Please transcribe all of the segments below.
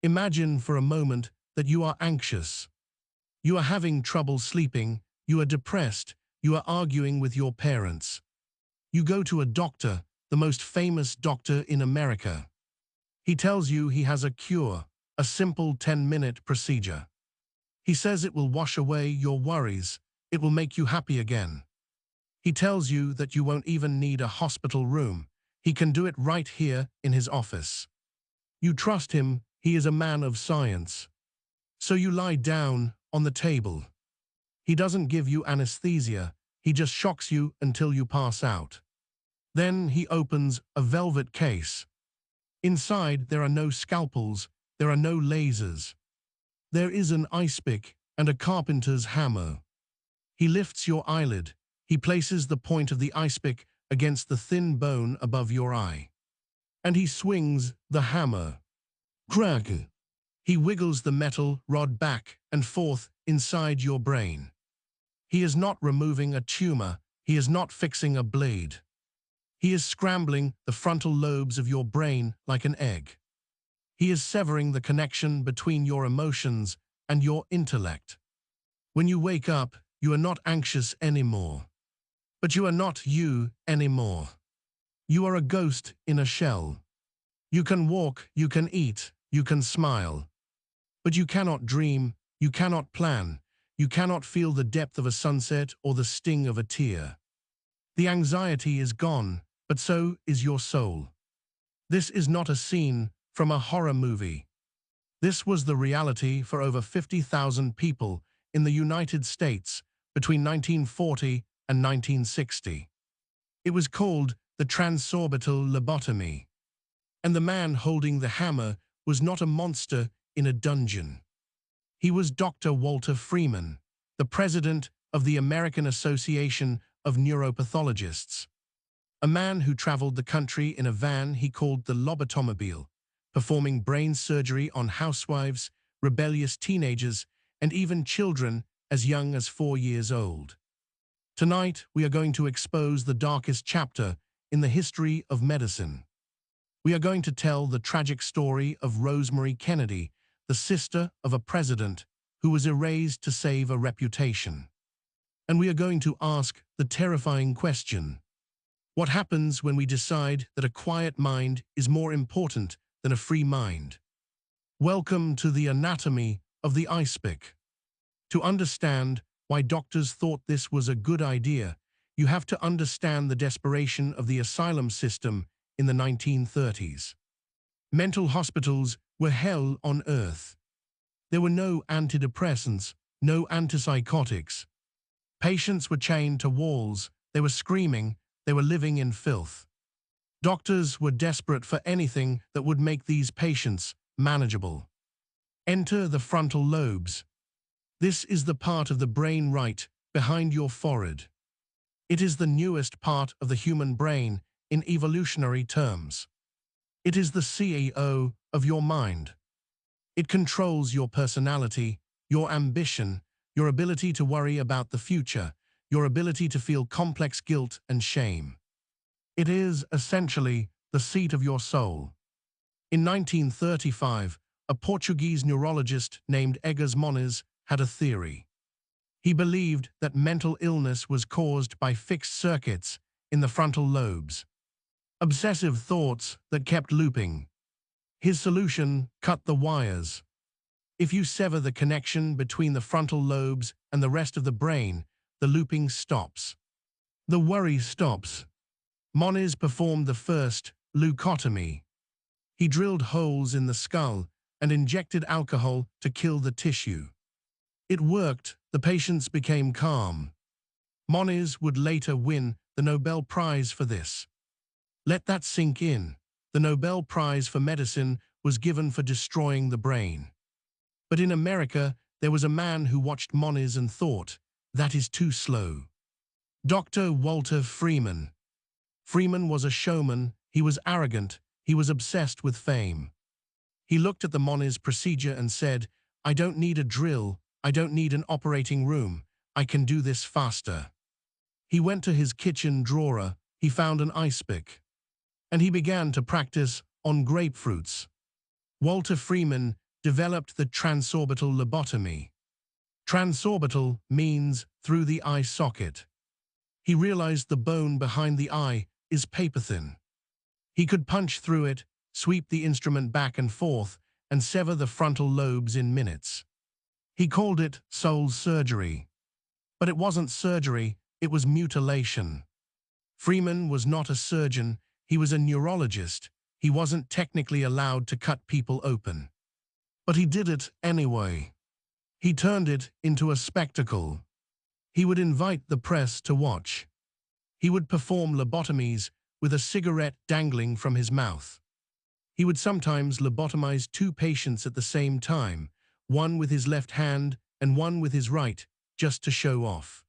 Imagine for a moment that you are anxious. You are having trouble sleeping, you are depressed, you are arguing with your parents. You go to a doctor, the most famous doctor in America. He tells you he has a cure, a simple 10-minute procedure. He says it will wash away your worries, it will make you happy again. He tells you that you won't even need a hospital room. He can do it right here in his office. You trust him, he is a man of science. So you lie down on the table. He doesn't give you anesthesia, he just shocks you until you pass out. Then he opens a velvet case. Inside there are no scalpels, there are no lasers. There is an icepick and a carpenter's hammer. He lifts your eyelid. He places the point of the icepick against the thin bone above your eye. And he swings the hammer. Crack! He wiggles the metal rod back and forth inside your brain. He is not removing a tumor. He is not fixing a blade. He is scrambling the frontal lobes of your brain like an egg. He is severing the connection between your emotions and your intellect. When you wake up, you are not anxious anymore. But you are not you anymore. You are a ghost in a shell. You can walk, you can eat, you can smile. But you cannot dream, you cannot plan, you cannot feel the depth of a sunset or the sting of a tear. The anxiety is gone, but so is your soul. This is not a scene from a horror movie. This was the reality for over 50,000 people in the United States between 1940 and 1960. It was called the Transorbital Lobotomy. And the man holding the hammer was not a monster in a dungeon. He was Dr. Walter Freeman, the president of the American Association of Neuropathologists. A man who traveled the country in a van he called the Lobotomobile, performing brain surgery on housewives, rebellious teenagers, and even children as young as 4 years old. Tonight, we are going to expose the darkest chapter in the history of medicine. We are going to tell the tragic story of Rosemary Kennedy, the sister of a president who was erased to save a reputation. And we are going to ask the terrifying question: what happens when we decide that a quiet mind is more important than a free mind? Welcome to the anatomy of the icepick. To understand why doctors thought this was a good idea, you have to understand the desperation of the asylum system in the 1930s. Mental hospitals were hell on earth. There were no antidepressants, no antipsychotics. Patients were chained to walls, they were screaming, they were living in filth. Doctors were desperate for anything that would make these patients manageable. Enter the frontal lobes. This is the part of the brain right behind your forehead. It is the newest part of the human brain in evolutionary terms. It is the CEO of your mind. It controls your personality, your ambition, your ability to worry about the future, your ability to feel complex guilt and shame. It is, essentially, the seat of your soul. In 1935, a Portuguese neurologist named Egas Moniz had a theory. He believed that mental illness was caused by fixed circuits in the frontal lobes. Obsessive thoughts that kept looping. His solution: cut the wires. If you sever the connection between the frontal lobes and the rest of the brain, the looping stops. The worry stops. Moniz performed the first leucotomy. He drilled holes in the skull and injected alcohol to kill the tissue. It worked. The patients became calm. Moniz would later win the Nobel Prize for this. Let that sink in. The Nobel Prize for Medicine was given for destroying the brain. But in America, there was a man who watched Moniz and thought, that is too slow. Dr. Walter Freeman. Freeman was a showman, he was arrogant, he was obsessed with fame. He looked at the Moniz procedure and said, I don't need a drill, I don't need an operating room, I can do this faster. He went to his kitchen drawer, he found an icepick. And he began to practice on grapefruits. Walter Freeman developed the transorbital lobotomy. Transorbital means through the eye socket. He realized the bone behind the eye is paper-thin. He could punch through it, sweep the instrument back and forth, and sever the frontal lobes in minutes. He called it soul surgery. But it wasn't surgery, it was mutilation. Freeman was not a surgeon, he was a neurologist. He wasn't technically allowed to cut people open. But he did it anyway. He turned it into a spectacle. He would invite the press to watch. He would perform lobotomies with a cigarette dangling from his mouth. He would sometimes lobotomize two patients at the same time, one with his left hand and one with his right, just to show off.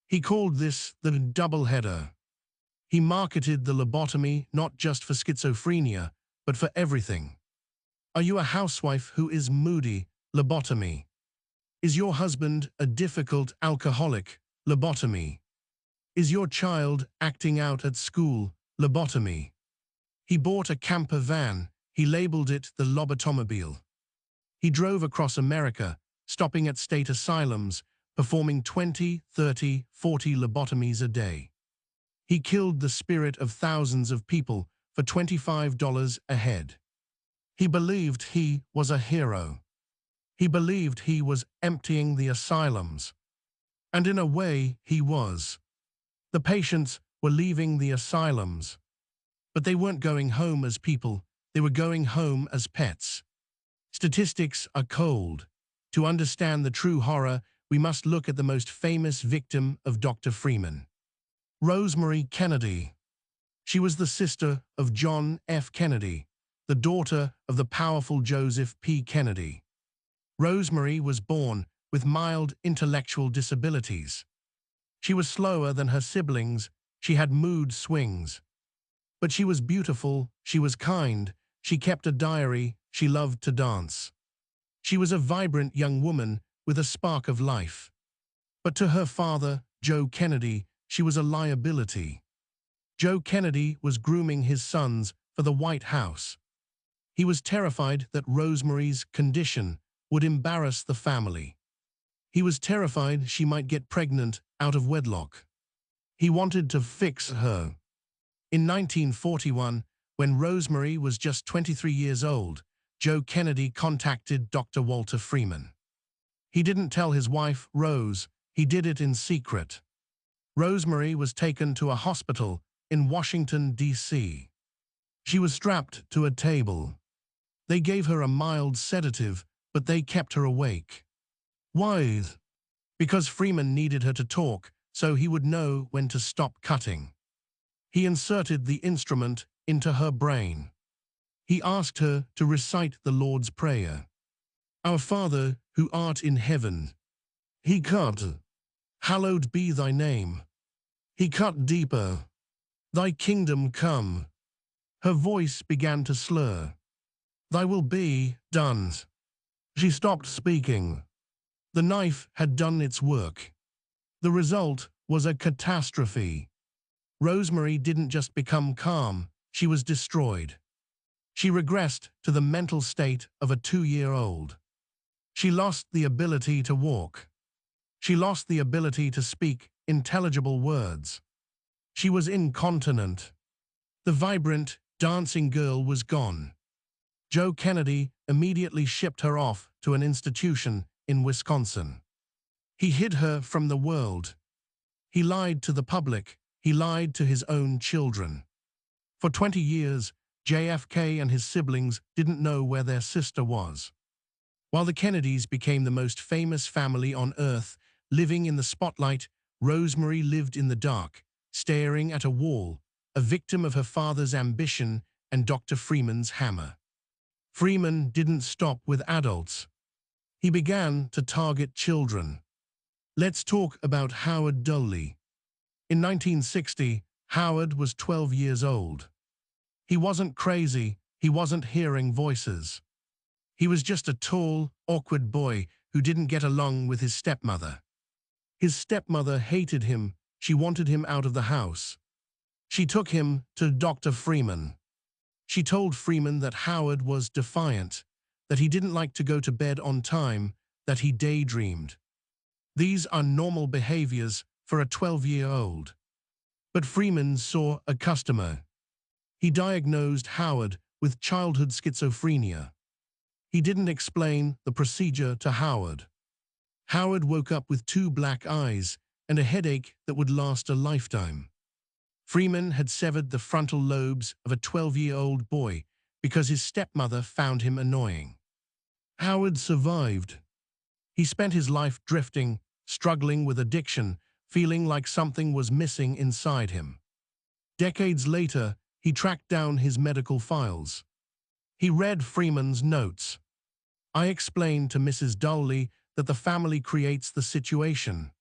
He called this the doubleheader. He marketed the lobotomy not just for schizophrenia, but for everything. Are you a housewife who is moody? Lobotomy. Is your husband a difficult alcoholic? Lobotomy. Is your child acting out at school? Lobotomy. He bought a camper van. He labeled it the Lobotomobile. He drove across America, stopping at state asylums, performing 20, 30, 40 lobotomies a day. He killed the spirit of thousands of people for $25 a head. He believed he was a hero. He believed he was emptying the asylums. And in a way, he was. The patients were leaving the asylums. But they weren't going home as people, they were going home as pets. Statistics are cold. To understand the true horror, we must look at the most famous victim of Dr. Freeman. Rosemary Kennedy. She was the sister of John F. Kennedy, the daughter of the powerful Joseph P. Kennedy. Rosemary was born with mild intellectual disabilities. She was slower than her siblings, she had mood swings. But she was beautiful, she was kind, she kept a diary, she loved to dance. She was a vibrant young woman with a spark of life. But to her father, Joe Kennedy, she was a liability. Joe Kennedy was grooming his sons for the White House. He was terrified that Rosemary's condition would embarrass the family. He was terrified she might get pregnant out of wedlock. He wanted to fix her. In 1941, when Rosemary was just 23 years old, Joe Kennedy contacted Dr. Walter Freeman. He didn't tell his wife, Rose, he did it in secret. Rosemary was taken to a hospital in Washington, D.C. She was strapped to a table. They gave her a mild sedative, but they kept her awake. Why? Because Freeman needed her to talk, so he would know when to stop cutting. He inserted the instrument into her brain. He asked her to recite the Lord's Prayer. Our Father, who art in heaven. He cut. Hallowed be thy name. He cut deeper. Thy kingdom come. Her voice began to slur. Thy will be done. She stopped speaking. The knife had done its work. The result was a catastrophe. Rosemary didn't just become calm, she was destroyed. She regressed to the mental state of a 2-year-old. She lost the ability to walk. She lost the ability to speak intelligible words. She was incontinent. The vibrant, dancing girl was gone. Joe Kennedy immediately shipped her off to an institution in Wisconsin. He hid her from the world. He lied to the public. He lied to his own children. For 20 years, JFK and his siblings didn't know where their sister was. While the Kennedys became the most famous family on Earth, living in the spotlight, Rosemary lived in the dark, staring at a wall, a victim of her father's ambition and Dr. Freeman's hammer. Freeman didn't stop with adults. He began to target children. Let's talk about Howard Doley. In 1960, Howard was 12 years old. He wasn't crazy, he wasn't hearing voices. He was just a tall, awkward boy who didn't get along with his stepmother. His stepmother hated him, she wanted him out of the house. She took him to Dr. Freeman. She told Freeman that Howard was defiant, that he didn't like to go to bed on time, that he daydreamed. These are normal behaviors for a 12-year-old. But Freeman saw a customer. He diagnosed Howard with childhood schizophrenia. He didn't explain the procedure to Howard. Howard woke up with 2 black eyes and a headache that would last a lifetime. Freeman had severed the frontal lobes of a 12-year-old boy because his stepmother found him annoying. Howard survived. He spent his life drifting, struggling with addiction, feeling like something was missing inside him. Decades later, he tracked down his medical files. He read Freeman's notes. "I explained to Mrs. Dully that the family creates the situation,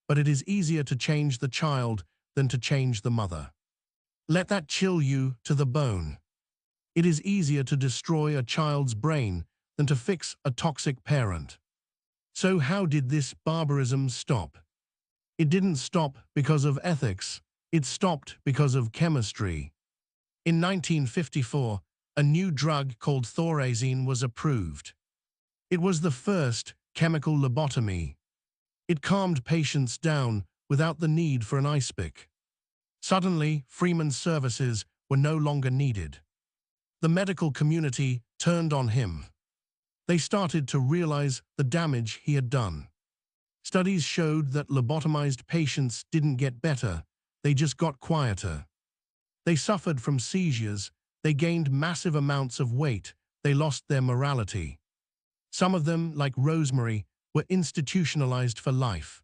but it is easier to change the child than to change the mother. Let that chill you to the bone. It is easier to destroy a child's brain than to fix a toxic parent." So how did this barbarism stop? It didn't stop because of ethics. It stopped because of chemistry. In 1954, a new drug called thorazine was approved. It was the first chemical lobotomy. It calmed patients down without the need for an icepick. Suddenly, Freeman's services were no longer needed. The medical community turned on him. They started to realize the damage he had done. Studies showed that lobotomized patients didn't get better, they just got quieter. They suffered from seizures, they gained massive amounts of weight, they lost their morality. Some of them, like Rosemary, were institutionalized for life.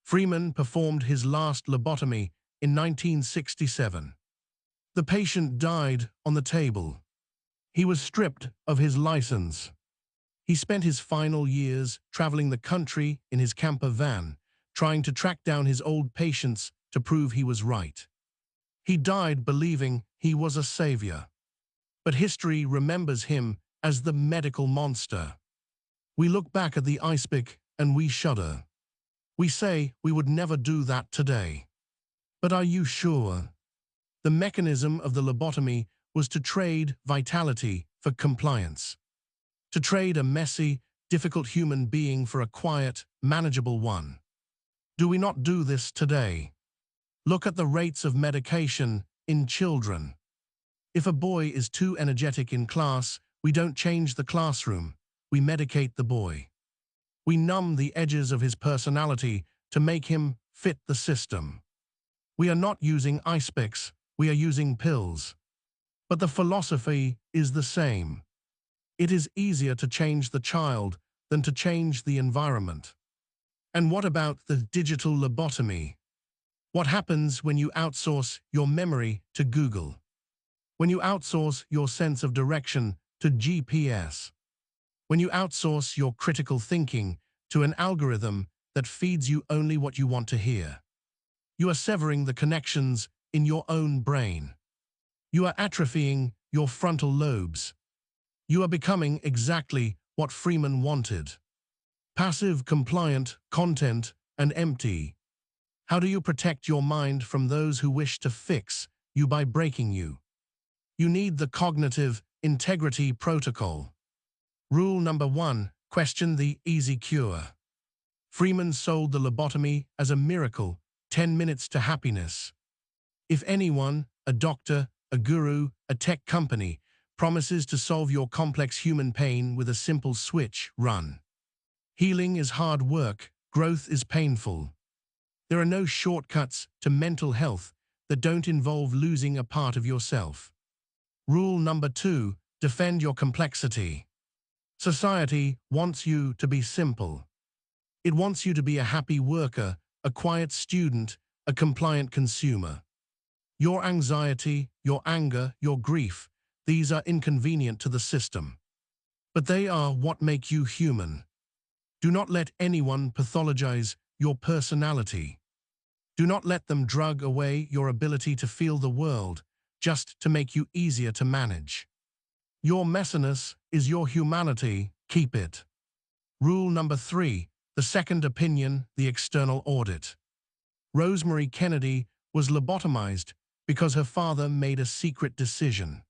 Freeman performed his last lobotomy in 1967. The patient died on the table. He was stripped of his license. He spent his final years traveling the country in his camper van, trying to track down his old patients to prove he was right. He died believing he was a savior. But history remembers him as the medical monster. We look back at the Icepick and we shudder. We say we would never do that today. But are you sure? The mechanism of the lobotomy was to trade vitality for compliance. To trade a messy, difficult human being for a quiet, manageable one. Do we not do this today? Look at the rates of medication in children. If a boy is too energetic in class, we don't change the classroom, we medicate the boy. We numb the edges of his personality to make him fit the system. We are not using ice picks, we are using pills. But the philosophy is the same. It is easier to change the child than to change the environment. And what about the digital lobotomy? What happens when you outsource your memory to Google? When you outsource your sense of direction to GPS? When you outsource your critical thinking to an algorithm that feeds you only what you want to hear? You are severing the connections in your own brain. You are atrophying your frontal lobes. You are becoming exactly what Freeman wanted. Passive, compliant, content, and empty. How do you protect your mind from those who wish to fix you by breaking you? You need the cognitive integrity protocol. Rule number 1, question the easy cure. Freeman sold the lobotomy as a miracle, 10 minutes to happiness. If anyone, a doctor, a guru, a tech company, promises to solve your complex human pain with a simple switch, run. Healing is hard work, growth is painful. There are no shortcuts to mental health that don't involve losing a part of yourself. Rule number 2, defend your complexity. Society wants you to be simple. It wants you to be a happy worker, a quiet student, a compliant consumer. Your anxiety, your anger, your grief, these are inconvenient to the system. But they are what make you human. Do not let anyone pathologize your personality. Do not let them drug away your ability to feel the world just to make you easier to manage. Your messiness is your humanity, keep it. Rule number 3, the second opinion, the external audit. Rosemary Kennedy was lobotomized because her father made a secret decision.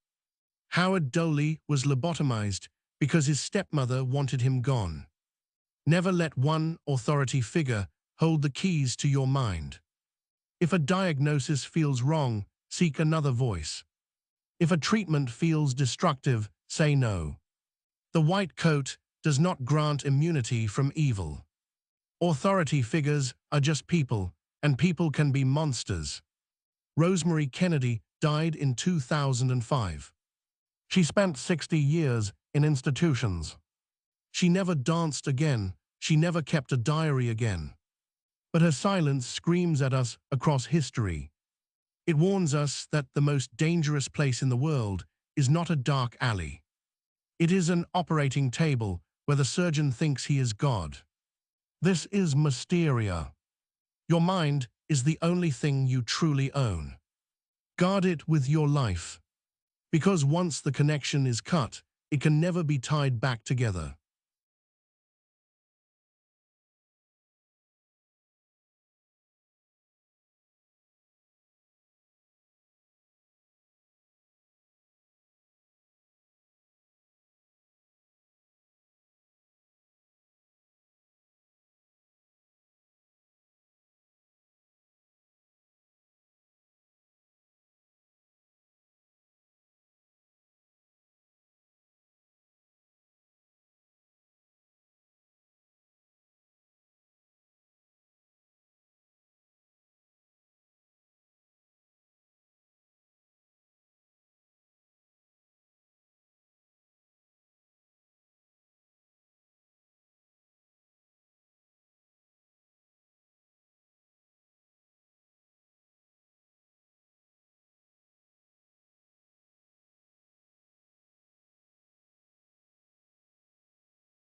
Howard Doley was lobotomized because his stepmother wanted him gone. Never let one authority figure hold the keys to your mind. If a diagnosis feels wrong, seek another voice. If a treatment feels destructive, say no. The white coat does not grant immunity from evil. Authority figures are just people, and people can be monsters. Rosemary Kennedy died in 2005. She spent 60 years in institutions. She never danced again, she never kept a diary again. But her silence screams at us across history. It warns us that the most dangerous place in the world is not a dark alley. It is an operating table where the surgeon thinks he is God. This is Mysteria. Your mind is the only thing you truly own. Guard it with your life. Because once the connection is cut, it can never be tied back together.